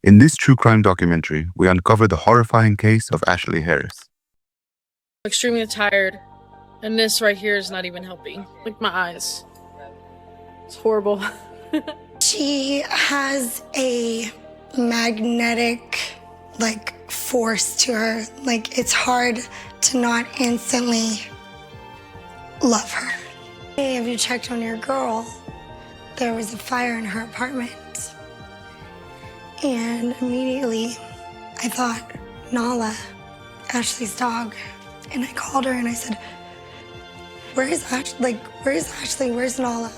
In this true crime documentary, we uncover the horrifying case of Ashlea Harris. Extremely tired, and this right here is not even helping. Like my eyes. It's horrible. She has a magnetic, force to her. It's hard to not instantly love her. Hey, have you checked on your girl? There was a fire in her apartment. And immediately, I thought, Nala, Ashley's dog. And I called her and I said, where's Ashley? Where's Nala?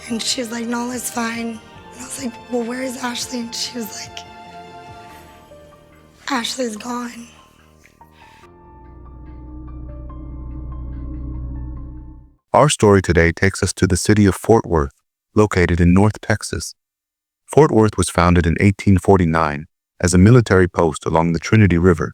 And she was like, Nala's fine. And I was like, well, where is Ashley? And she was like, Ashley's gone. Our story today takes us to the city of Fort Worth, located in North Texas. Fort Worth was founded in 1849 as a military post along the Trinity River.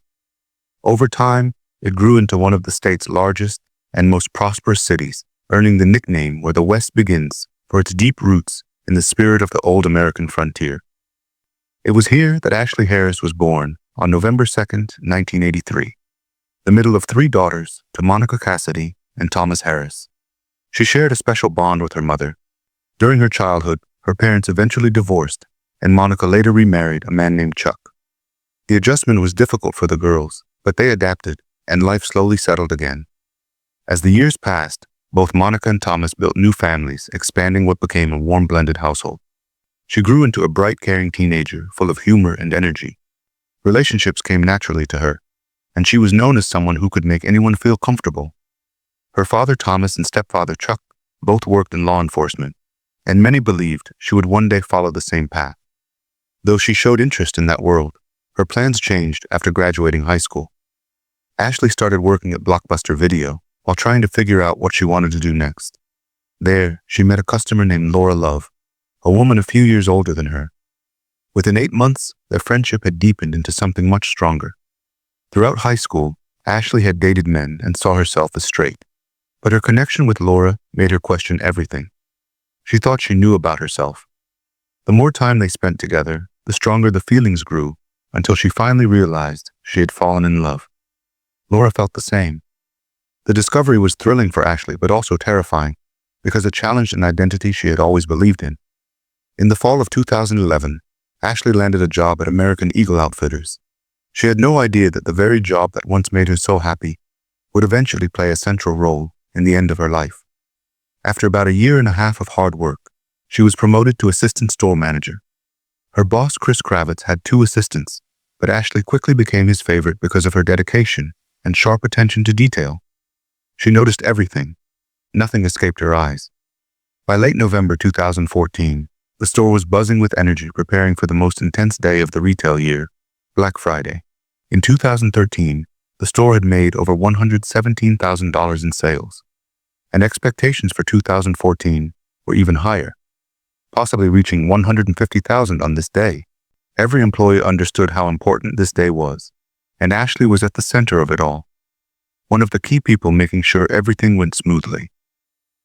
Over time, it grew into one of the state's largest and most prosperous cities, earning the nickname where the West begins for its deep roots in the spirit of the old American frontier. It was here that Ashlea Harris was born on November 2nd, 1983, the middle of three daughters to Monica Cassidy and Thomas Harris. She shared a special bond with her mother. During her childhood, her parents eventually divorced, and Monica later remarried a man named Chuck. The adjustment was difficult for the girls, but they adapted, and life slowly settled again. As the years passed, both Monica and Thomas built new families, expanding what became a warm blended household. She grew into a bright, caring teenager full of humor and energy. Relationships came naturally to her, and she was known as someone who could make anyone feel comfortable. Her father Thomas and stepfather Chuck both worked in law enforcement, and many believed she would one day follow the same path. Though she showed interest in that world, her plans changed after graduating high school. Ashley started working at Blockbuster Video while trying to figure out what she wanted to do next. There, she met a customer named Laura Love, a woman a few years older than her. Within 8 months, their friendship had deepened into something much stronger. Throughout high school, Ashley had dated men and saw herself as straight, but her connection with Laura made her question everything. She thought she knew about herself. The more time they spent together, the stronger the feelings grew, until she finally realized she had fallen in love. Laura felt the same. The discovery was thrilling for Ashley, but also terrifying, because it challenged an identity she had always believed in. In the fall of 2011, Ashley landed a job at American Eagle Outfitters. She had no idea that the very job that once made her so happy would eventually play a central role in the end of her life. After about a year and a half of hard work, she was promoted to assistant store manager. Her boss, Chris Kravitz, had 2 assistants, but Ashley quickly became his favorite because of her dedication and sharp attention to detail. She noticed everything. Nothing escaped her eyes. By late November 2014, the store was buzzing with energy, preparing for the most intense day of the retail year, Black Friday. In 2013, the store had made over $117,000 in sales, and expectations for 2014 were even higher, possibly reaching $150,000 on this day. Every employee understood how important this day was, and Ashley was at the center of it all, one of the key people making sure everything went smoothly.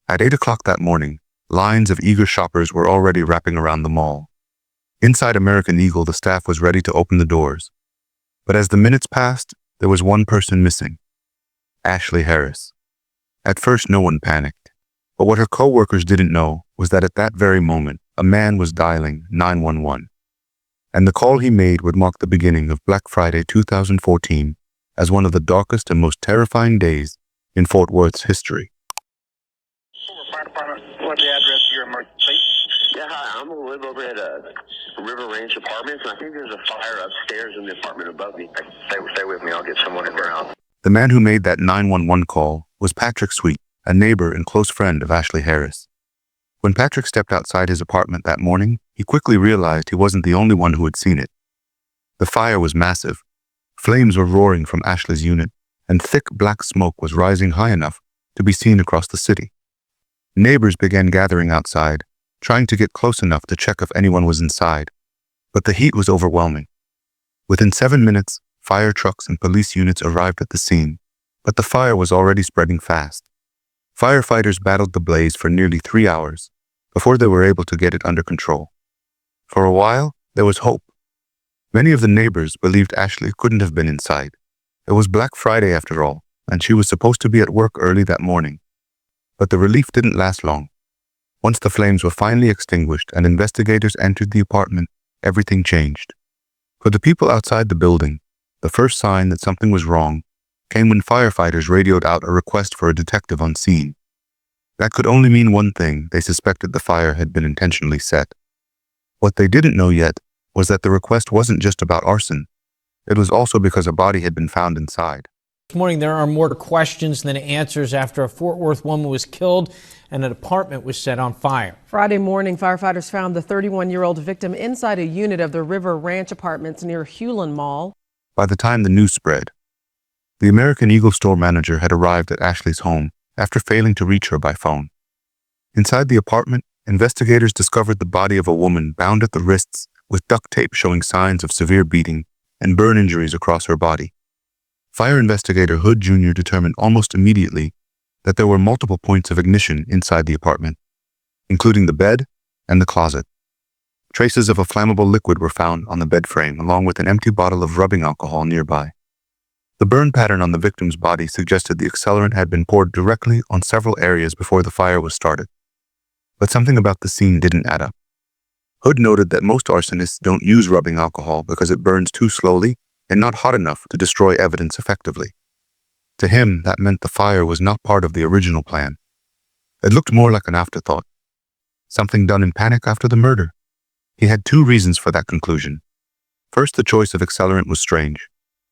At 8 o'clock that morning, lines of eager shoppers were already wrapping around the mall. Inside American Eagle, the staff was ready to open the doors. But as the minutes passed, there was one person missing: Ashlea Harris. At first, no one panicked, but what her co-workers didn't know was that at that very moment, a man was dialing 911. And the call he made would mark the beginning of Black Friday 2014 as one of the darkest and most terrifying days in Fort Worth's history. Fire department, what's the address of your emergency? Yeah, hi. I'm gonna live over at River Ranch Apartments, and I think there's a fire upstairs in the apartment above me. Stay with me. I'll get someone in there. The man who made that 911 call was Patrick Sweet, a neighbor and close friend of Ashlea Harris. When Patrick stepped outside his apartment that morning, he quickly realized he wasn't the only one who had seen it. The fire was massive. Flames were roaring from Ashley's unit, and thick black smoke was rising high enough to be seen across the city. Neighbors began gathering outside, trying to get close enough to check if anyone was inside, but the heat was overwhelming. Within 7 minutes, fire trucks and police units arrived at the scene, but the fire was already spreading fast. Firefighters battled the blaze for nearly 3 hours before they were able to get it under control. For a while, there was hope. Many of the neighbors believed Ashlea couldn't have been inside. It was Black Friday after all, and she was supposed to be at work early that morning. But the relief didn't last long. Once the flames were finally extinguished and investigators entered the apartment, everything changed. For the people outside the building, the first sign that something was wrong came when firefighters radioed out a request for a detective on scene. That could only mean one thing: they suspected the fire had been intentionally set. What they didn't know yet was that the request wasn't just about arson. It was also because a body had been found inside. This morning, there are more questions than answers after a Fort Worth woman was killed and an apartment was set on fire. Friday morning, firefighters found the 31-year-old victim inside a unit of the River Ranch Apartments near Hewlin Mall. By the time the news spread, the American Eagle store manager had arrived at Ashlea's home after failing to reach her by phone. Inside the apartment, investigators discovered the body of a woman bound at the wrists with duct tape showing signs of severe beating and burn injuries across her body. Fire investigator Hood Jr. determined almost immediately that there were multiple points of ignition inside the apartment, including the bed and the closet. Traces of a flammable liquid were found on the bed frame, along with an empty bottle of rubbing alcohol nearby. The burn pattern on the victim's body suggested the accelerant had been poured directly on several areas before the fire was started. But something about the scene didn't add up. Hood noted that most arsonists don't use rubbing alcohol because it burns too slowly and not hot enough to destroy evidence effectively. To him, that meant the fire was not part of the original plan. It looked more like an afterthought, something done in panic after the murder. He had two reasons for that conclusion. First, the choice of accelerant was strange.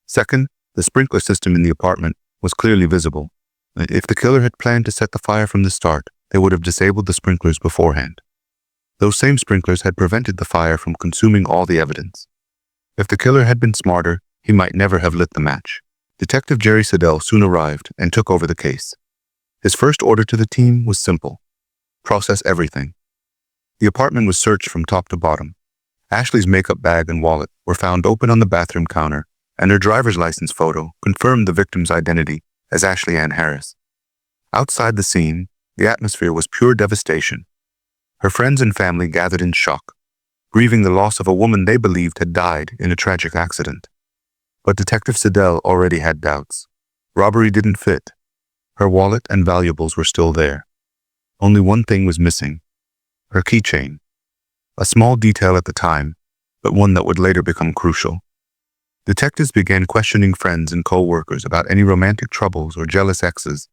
Second, the sprinkler system in the apartment was clearly visible. If the killer had planned to set the fire from the start, they would have disabled the sprinklers beforehand. Those same sprinklers had prevented the fire from consuming all the evidence. If the killer had been smarter, he might never have lit the match. Detective Jerry Siddell soon arrived and took over the case. His first order to the team was simple: process everything. The apartment was searched from top to bottom. Ashlea's makeup bag and wallet were found open on the bathroom counter, and her driver's license photo confirmed the victim's identity as Ashlea Harris. Outside the scene, the atmosphere was pure devastation. Her friends and family gathered in shock, grieving the loss of a woman they believed had died in a tragic accident. But Detective Siddell already had doubts. Robbery didn't fit. Her wallet and valuables were still there. Only one thing was missing: her keychain. A small detail at the time, but one that would later become crucial. Detectives began questioning friends and co-workers about any romantic troubles or jealous exes,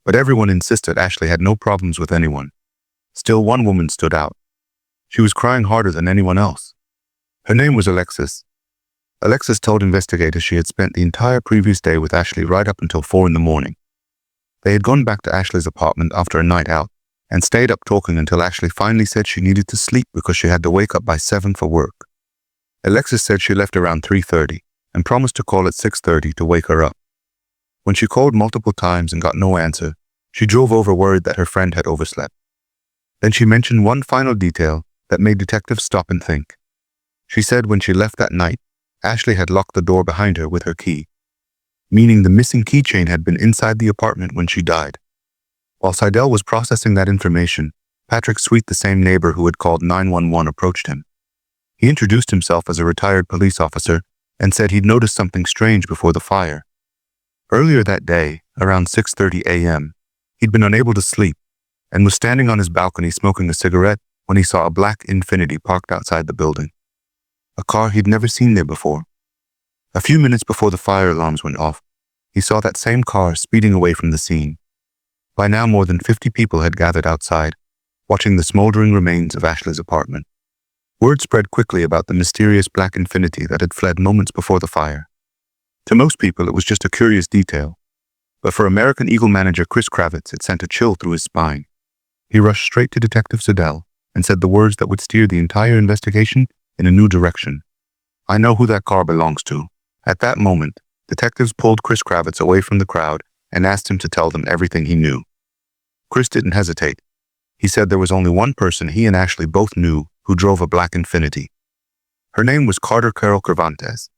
but everyone insisted Ashlea had no problems with anyone. Still, one woman stood out. She was crying harder than anyone else. Her name was Alexis. Alexis told investigators she had spent the entire previous day with Ashlea right up until 4 in the morning. They had gone back to Ashlea's apartment after a night out and stayed up talking until Ashlea finally said she needed to sleep because she had to wake up by 7 for work. Alexis said she left around 3:30 and promised to call at 6:30 to wake her up. When she called multiple times and got no answer, she drove over worried that her friend had overslept. Then she mentioned one final detail that made detectives stop and think. She said when she left that night, Ashlea had locked the door behind her with her key, meaning the missing keychain had been inside the apartment when she died. While Siddell was processing that information, Patrick Sweet, the same neighbor who had called 911, approached him. He introduced himself as a retired police officer and said he'd noticed something strange before the fire. Earlier that day, around 6:30 a.m., he'd been unable to sleep and was standing on his balcony smoking a cigarette when he saw a black Infiniti parked outside the building. A car he'd never seen there before. A few minutes before the fire alarms went off, he saw that same car speeding away from the scene. By now, more than 50 people had gathered outside, watching the smoldering remains of Ashlea's apartment. Word spread quickly about the mysterious black Infiniti that had fled moments before the fire. To most people, it was just a curious detail, but for American Eagle manager Chris Kravitz, it sent a chill through his spine. He rushed straight to Detective Siddell and said the words that would steer the entire investigation in a new direction. "I know who that car belongs to." At that moment, detectives pulled Chris Kravitz away from the crowd and asked him to tell them everything he knew. Chris didn't hesitate. He said there was only one person he and Ashlea both knew who drove a black Infiniti. Her name was Carter Carol Cervantes.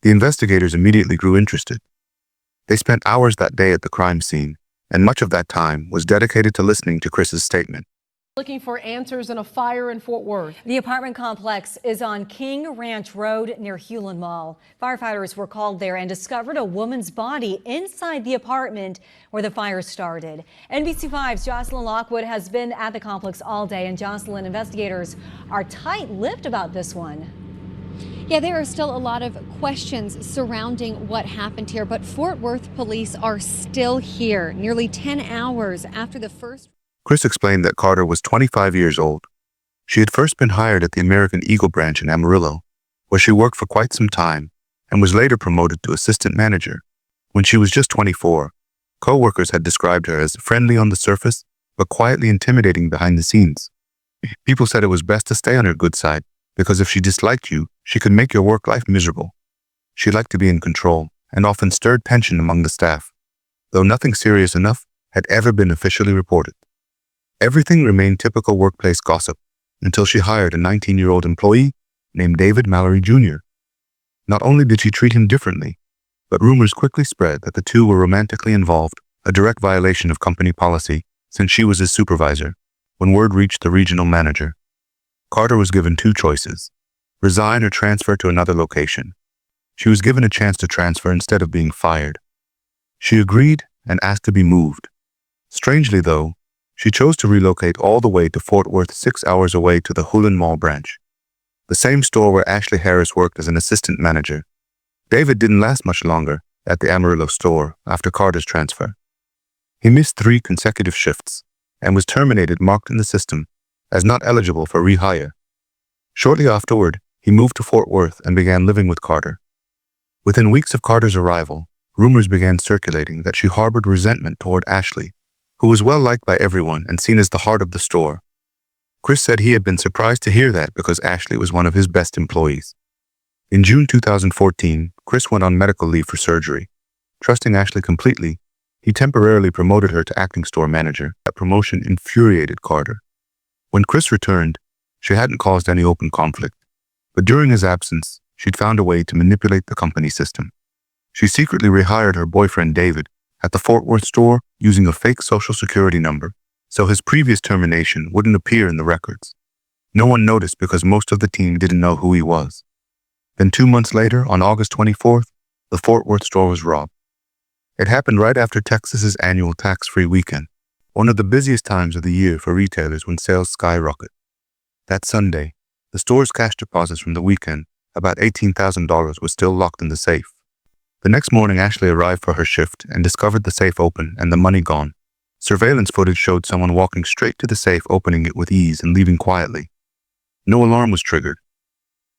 The investigators immediately grew interested. They spent hours that day at the crime scene, and much of that time was dedicated to listening to Chris's statement. Looking for answers in a fire in Fort Worth. The apartment complex is on King Ranch Road near Hewlin Mall. Firefighters were called there and discovered a woman's body inside the apartment where the fire started. NBC5's Jocelyn Lockwood has been at the complex all day, and Jocelyn, investigators are tight-lipped about this one. Yeah, there are still a lot of questions surrounding what happened here, but Fort Worth police are still here nearly 10 hours after the first. Chris explained that Carter was 25 years old. She had first been hired at the American Eagle branch in Amarillo, where she worked for quite some time and was later promoted to assistant manager. When she was just 24, co-workers had described her as friendly on the surface, but quietly intimidating behind the scenes. People said it was best to stay on her good side, because if she disliked you, she could make your work life miserable. She liked to be in control and often stirred tension among the staff, though nothing serious enough had ever been officially reported. Everything remained typical workplace gossip until she hired a 19-year-old employee named David Mallory Jr. Not only did she treat him differently, but rumors quickly spread that the two were romantically involved, a direct violation of company policy since she was his supervisor. When word reached the regional manager, Carter was given two choices: resign or transfer to another location. She was given a chance to transfer instead of being fired. She agreed and asked to be moved. Strangely, though, she chose to relocate all the way to Fort Worth, 6 hours away to the Hewlin Mall branch, the same store where Ashlea Harris worked as an assistant manager. David didn't last much longer at the Amarillo store after Carter's transfer. He missed 3 consecutive shifts and was terminated, marked in the system as not eligible for rehire. Shortly afterward, he moved to Fort Worth and began living with Carter. Within weeks of Carter's arrival, rumors began circulating that she harbored resentment toward Ashlea, who was well liked by everyone and seen as the heart of the store. Chris said he had been surprised to hear that because Ashlea was one of his best employees. In June 2014, Chris went on medical leave for surgery. Trusting Ashlea completely, he temporarily promoted her to acting store manager. That promotion infuriated Carter. When Chris returned, she hadn't caused any open conflict, but during his absence, she'd found a way to manipulate the company system. She secretly rehired her boyfriend David at the Fort Worth store using a fake social security number, so his previous termination wouldn't appear in the records. No one noticed because most of the team didn't know who he was. Then 2 months later, on August 24th, the Fort Worth store was robbed. It happened right after Texas's annual tax-free weekend, one of the busiest times of the year for retailers when sales skyrocket. That Sunday, the store's cash deposits from the weekend, about $18,000, was still locked in the safe. The next morning, Ashlea arrived for her shift and discovered the safe open and the money gone. Surveillance footage showed someone walking straight to the safe, opening it with ease and leaving quietly. No alarm was triggered.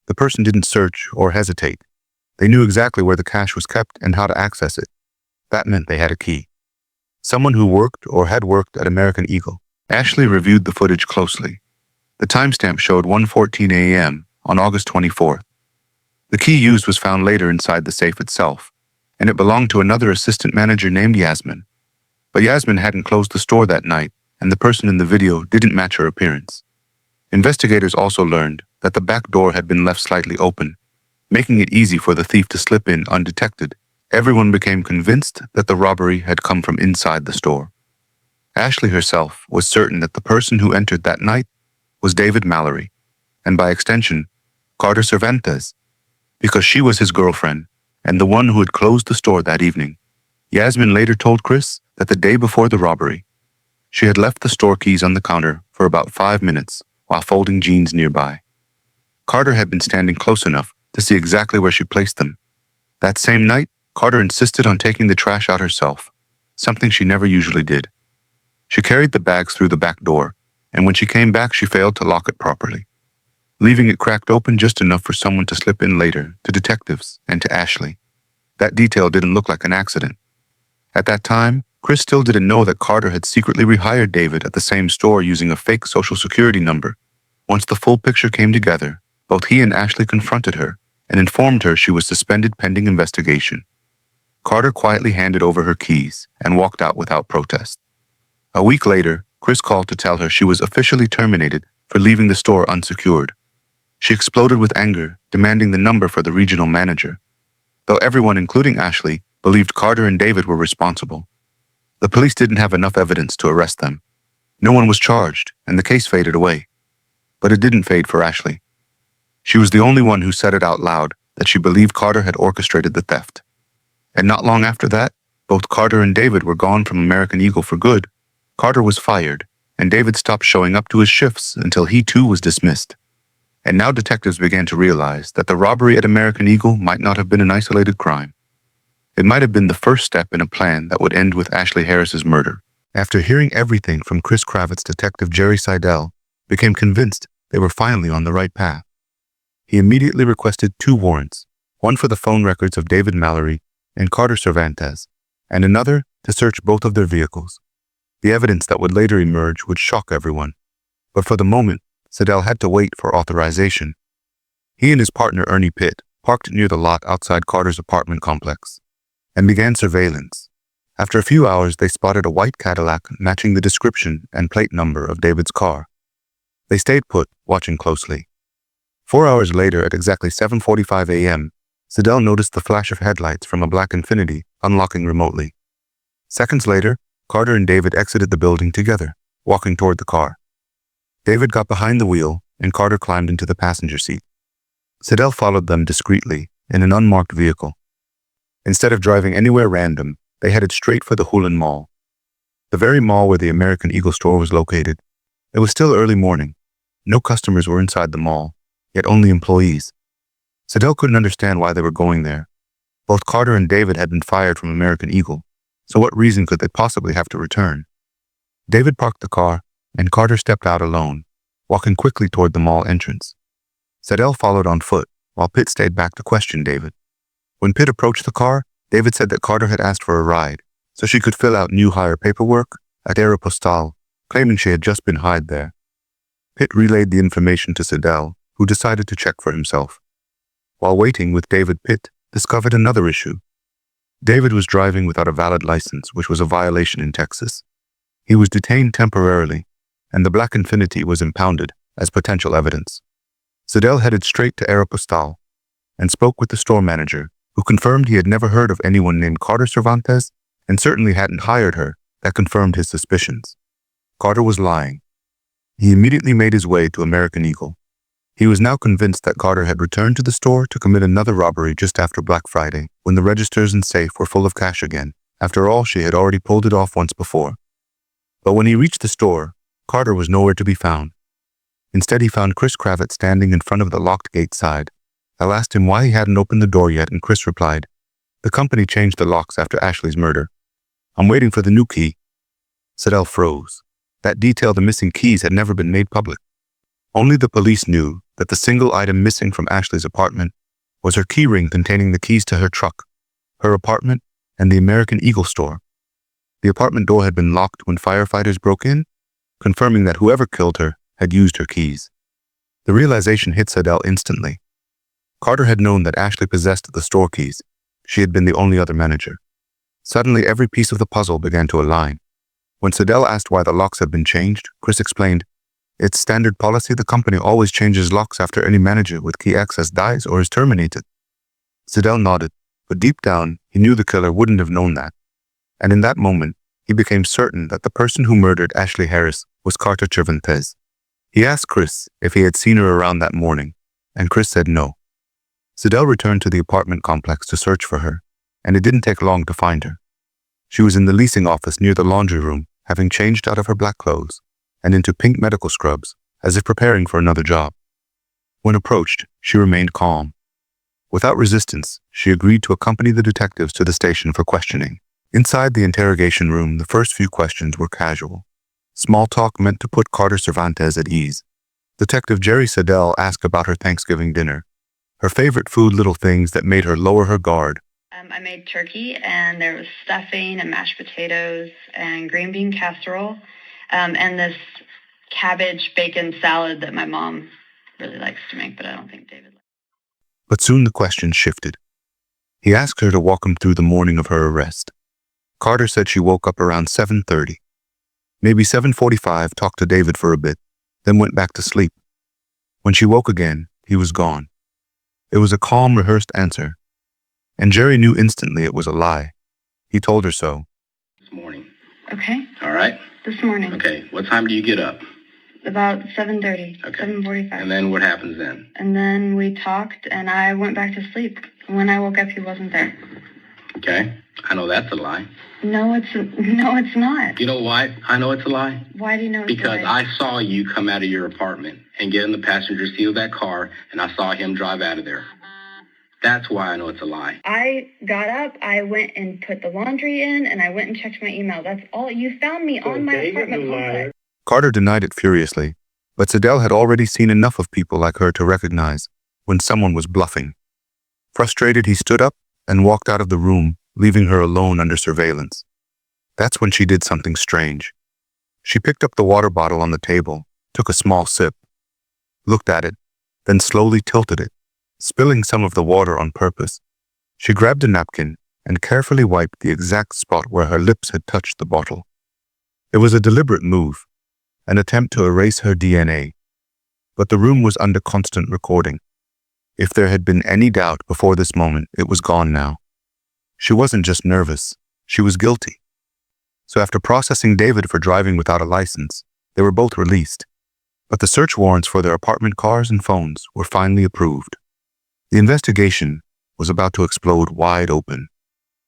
The person didn't search or hesitate. They knew exactly where the cash was kept and how to access it. That meant they had a key. Someone who worked or had worked at American Eagle. Ashlea reviewed the footage closely. The timestamp showed 1:14 a.m. on August 24th. The key used was found later inside the safe itself, and it belonged to another assistant manager named Yasmin. But Yasmin hadn't closed the store that night, and the person in the video didn't match her appearance. Investigators also learned that the back door had been left slightly open, making it easy for the thief to slip in undetected. Everyone became convinced that the robbery had come from inside the store. Ashlea herself was certain that the person who entered that night was David Mallory, and by extension, Carter Cervantes, because she was his girlfriend and the one who had closed the store that evening. Yasmin later told Chris that the day before the robbery, she had left the store keys on the counter for about 5 minutes while folding jeans nearby. Carter had been standing close enough to see exactly where she placed them. That same night, Carter insisted on taking the trash out herself, something she never usually did. She carried the bags through the back door, and when she came back, she failed to lock it properly, leaving it cracked open just enough for someone to slip in later, to detectives and to Ashlea. That detail didn't look like an accident. At that time, Chris still didn't know that Carter had secretly rehired David at the same store using a fake social security number. Once the full picture came together, both he and Ashlea confronted her and informed her she was suspended pending investigation. Carter quietly handed over her keys and walked out without protest. A week later, Chris called to tell her she was officially terminated for leaving the store unsecured. She exploded with anger, demanding the number for the regional manager. Though everyone, including Ashlea, believed Carter and David were responsible, the police didn't have enough evidence to arrest them. No one was charged, and the case faded away. But it didn't fade for Ashlea. She was the only one who said it out loud that she believed Carter had orchestrated the theft. And not long after that, both Carter and David were gone from American Eagle for good. Carter was fired, and David stopped showing up to his shifts until he too was dismissed. And now detectives began to realize that the robbery at American Eagle might not have been an isolated crime. It might have been the first step in a plan that would end with Ashlea Harris's murder. After hearing everything from Chris Kravitz's detective Jerry Seidel, became convinced they were finally on the right path. He immediately requested 2 warrants, one for the phone records of David Mallory and Carter Cervantes, and another to search both of their vehicles. The evidence that would later emerge would shock everyone, but for the moment, Seidel had to wait for authorization. He and his partner Ernie Pitt parked near the lot outside Carter's apartment complex and began surveillance. After a few hours, they spotted a white Cadillac matching the description and plate number of David's car. They stayed put, watching closely. 4 hours later, at exactly 7:45 a.m., Seidel noticed the flash of headlights from a black Infiniti unlocking remotely. Seconds later, Carter and David exited the building together, walking toward the car. David got behind the wheel, and Carter climbed into the passenger seat. Seidel followed them discreetly in an unmarked vehicle. Instead of driving anywhere random, they headed straight for the Hulen Mall, the very mall where the American Eagle store was located. It was still early morning. No customers were inside the mall, yet only employees. Seidel couldn't understand why they were going there. Both Carter and David had been fired from American Eagle, so what reason could they possibly have to return? David parked the car, and Carter stepped out alone, walking quickly toward the mall entrance. Seidel followed on foot, while Pitt stayed back to question David. When Pitt approached the car, David said that Carter had asked for a ride, so she could fill out new hire paperwork at Aeropostale, claiming she had just been hired there. Pitt relayed the information to Seidel, who decided to check for himself. While waiting with David, Pitt discovered another issue. David was driving without a valid license, which was a violation in Texas. He was detained temporarily, and the black Infiniti was impounded as potential evidence. Seidel headed straight to Aeropostale and spoke with the store manager, who confirmed he had never heard of anyone named Carter Cervantes and certainly hadn't hired her. That confirmed his suspicions. Carter was lying. He immediately made his way to American Eagle. He was now convinced that Carter had returned to the store to commit another robbery just after Black Friday, when the registers and safe were full of cash again. After all, she had already pulled it off once before. But when he reached the store, Carter was nowhere to be found. Instead, he found Chris Kravitz standing in front of the locked gate side. I asked him why he hadn't opened the door yet, and Chris replied, "The company changed the locks after Ashlea's murder. I'm waiting for the new key." Seidel froze. That detail, the missing keys, had never been made public. Only the police knew that the single item missing from Ashlea's apartment was her key ring containing the keys to her truck, her apartment, and the American Eagle store. The apartment door had been locked when firefighters broke in, confirming that whoever killed her had used her keys. The realization hit Seidel instantly. Carter had known that Ashlea possessed the store keys. She had been the only other manager. Suddenly, every piece of the puzzle began to align. When Seidel asked why the locks had been changed, Chris explained, "It's standard policy. The company always changes locks after any manager with key access dies or is terminated." Seidel nodded, but deep down, he knew the killer wouldn't have known that. And in that moment, he became certain that the person who murdered Ashlea Harris was Carter Cervantes. He asked Chris if he had seen her around that morning, and Chris said no. Seidel returned to the apartment complex to search for her, and it didn't take long to find her. She was in the leasing office near the laundry room, having changed out of her black clothes and into pink medical scrubs, as if preparing for another job. When approached, she remained calm. Without resistance, she agreed to accompany the detectives to the station for questioning. Inside the interrogation room, the first few questions were casual. Small talk meant to put Carter Cervantes at ease. Detective Jerry Seidel asked about her Thanksgiving dinner, her favorite food, little things that made her lower her guard. I made turkey, and there was stuffing and mashed potatoes and green bean casserole, and this cabbage bacon salad that my mom really likes to make, but I don't think David likes. But soon the question shifted. He asked her to walk him through the morning of her arrest. Carter said she woke up around 7:30. Maybe 7:45, talked to David for a bit, then went back to sleep. When she woke again, he was gone. It was a calm, rehearsed answer, and Jerry knew instantly it was a lie. He told her so. This morning. Okay. All right. This morning. Okay, what time do you get up? About 7:30, Okay. 7:45. And then what happens then? And then we talked, and I went back to sleep. When I woke up, he wasn't there. Okay, I know that's a lie. No, it's not. You know why I know it's a lie? Why do you know it's Because a lie? I saw you come out of your apartment and get in the passenger seat of that car, and I saw him drive out of there. That's why I know it's a lie. I got up, I went and put the laundry in, and I went and checked my email. That's all. You found me on my apartment complex. Carter denied it furiously, but Siddell had already seen enough of people like her to recognize when someone was bluffing. Frustrated, he stood up and walked out of the room, leaving her alone under surveillance. That's when she did something strange. She picked up the water bottle on the table, took a small sip, looked at it, then slowly tilted it, spilling some of the water on purpose. She grabbed a napkin and carefully wiped the exact spot where her lips had touched the bottle. It was a deliberate move, an attempt to erase her DNA. But the room was under constant recording. If there had been any doubt before this moment, it was gone now. She wasn't just nervous, she was guilty. So after processing David for driving without a license, they were both released. But the search warrants for their apartment cars and phones were finally approved. The investigation was about to explode wide open.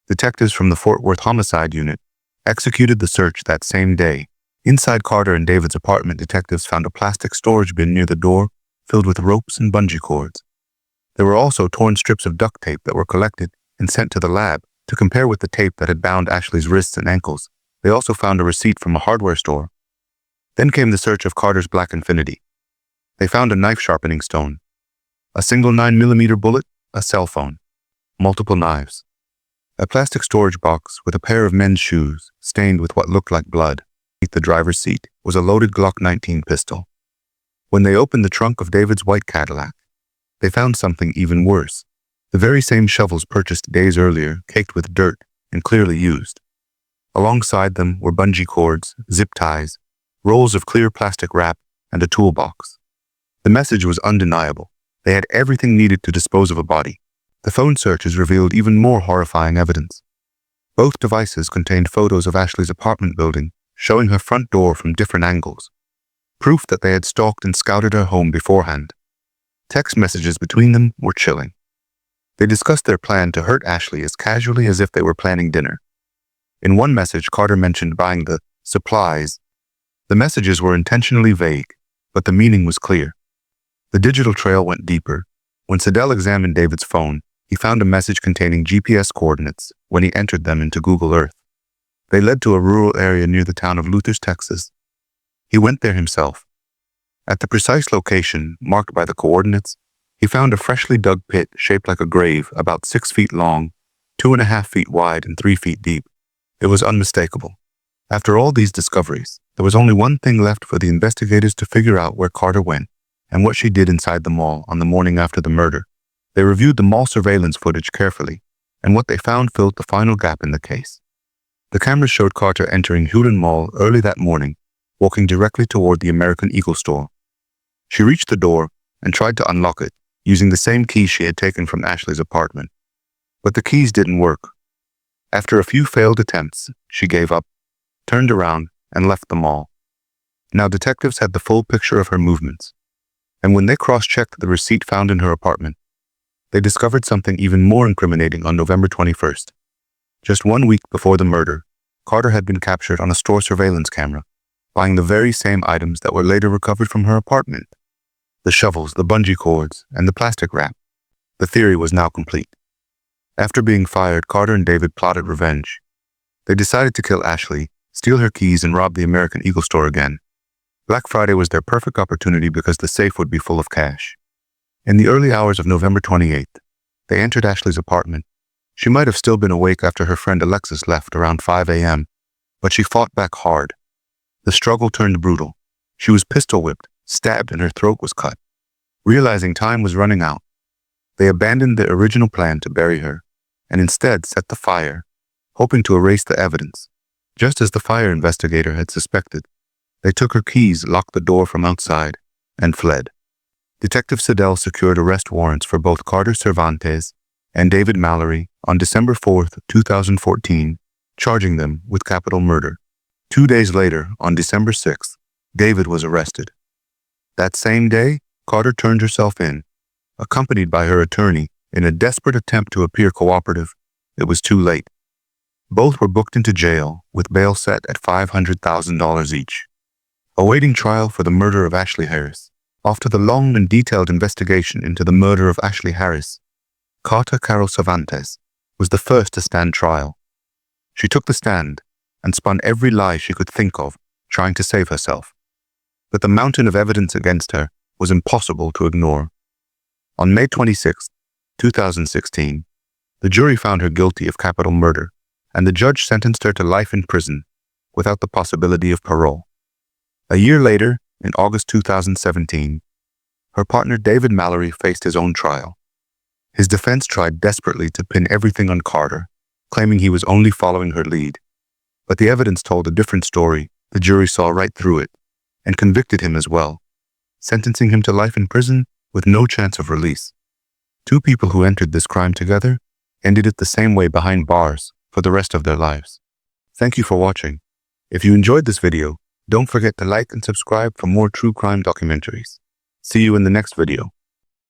Detectives from the Fort Worth Homicide Unit executed the search that same day. Inside Carter and David's apartment, detectives found a plastic storage bin near the door filled with ropes and bungee cords. There were also torn strips of duct tape that were collected and sent to the lab to compare with the tape that had bound Ashlea's wrists and ankles. They also found a receipt from a hardware store. Then came the search of Carter's black Infiniti. They found a knife sharpening stone, a single 9mm bullet, a cell phone, multiple knives, a plastic storage box with a pair of men's shoes stained with what looked like blood. Beneath the driver's seat was a loaded Glock 19 pistol. When they opened the trunk of David's white Cadillac, they found something even worse. The very same shovels purchased days earlier, caked with dirt and clearly used. Alongside them were bungee cords, zip ties, rolls of clear plastic wrap, and a toolbox. The message was undeniable. They had everything needed to dispose of a body. The phone searches revealed even more horrifying evidence. Both devices contained photos of Ashlea's apartment building, showing her front door from different angles. Proof that they had stalked and scouted her home beforehand. Text messages between them were chilling. They discussed their plan to hurt Ashlea as casually as if they were planning dinner. In one message, Carter mentioned buying the supplies. The messages were intentionally vague, but the meaning was clear. The digital trail went deeper. When Siddell examined David's phone, he found a message containing GPS coordinates when he entered them into Google Earth. They led to a rural area near the town of Luthers, Texas. He went there himself. At the precise location marked by the coordinates, he found a freshly dug pit shaped like a grave, about 6 feet long, 2.5 feet wide, and 3 feet deep. It was unmistakable. After all these discoveries, there was only one thing left for the investigators to figure out: where Carter went and what she did inside the mall on the morning after the murder. They reviewed the mall surveillance footage carefully, and what they found filled the final gap in the case. The cameras showed Carter entering Hulen Mall early that morning, walking directly toward the American Eagle store. She reached the door and tried to unlock it, using the same key she had taken from Ashlea's apartment. But the keys didn't work. After a few failed attempts, she gave up, turned around, and left the mall. Now detectives had the full picture of her movements, and when they cross-checked the receipt found in her apartment, they discovered something even more incriminating on November 21st. Just 1 week before the murder, Carter had been captured on a store surveillance camera, buying the very same items that were later recovered from her apartment. The shovels, the bungee cords, and the plastic wrap. The theory was now complete. After being fired, Carter and David plotted revenge. They decided to kill Ashlea, steal her keys, and rob the American Eagle store again. Black Friday was their perfect opportunity because the safe would be full of cash. In the early hours of November 28th, they entered Ashlea's apartment. She might have still been awake after her friend Alexis left around 5 a.m., but she fought back hard. The struggle turned brutal. She was pistol-whipped, stabbed, and her throat was cut. Realizing time was running out, they abandoned their original plan to bury her, and instead set the fire, hoping to erase the evidence. Just as the fire investigator had suspected, they took her keys, locked the door from outside, and fled. Detective Siddell secured arrest warrants for both Carter Cervantes and David Mallory on December 4th, 2014, charging them with capital murder. 2 days later, on December 6th, David was arrested. That same day, Carter turned herself in, accompanied by her attorney, in a desperate attempt to appear cooperative. It was too late. Both were booked into jail, with bail set at $500,000 each, awaiting trial for the murder of Ashlea Harris. After the long and detailed investigation into the murder of Ashlea Harris, Carter Carol Cervantes was the first to stand trial. She took the stand and spun every lie she could think of, trying to save herself. But the mountain of evidence against her was impossible to ignore. On May 26, 2016, the jury found her guilty of capital murder, and the judge sentenced her to life in prison without the possibility of parole. A year later, in August 2017, her partner David Mallory faced his own trial. His defense tried desperately to pin everything on Carter, claiming he was only following her lead. But the evidence told a different story. The jury saw right through it and convicted him as well, sentencing him to life in prison with no chance of release. Two people who entered this crime together ended it the same way behind bars for the rest of their lives. Thank you for watching. If you enjoyed this video, don't forget to like and subscribe for more true crime documentaries. See you in the next video.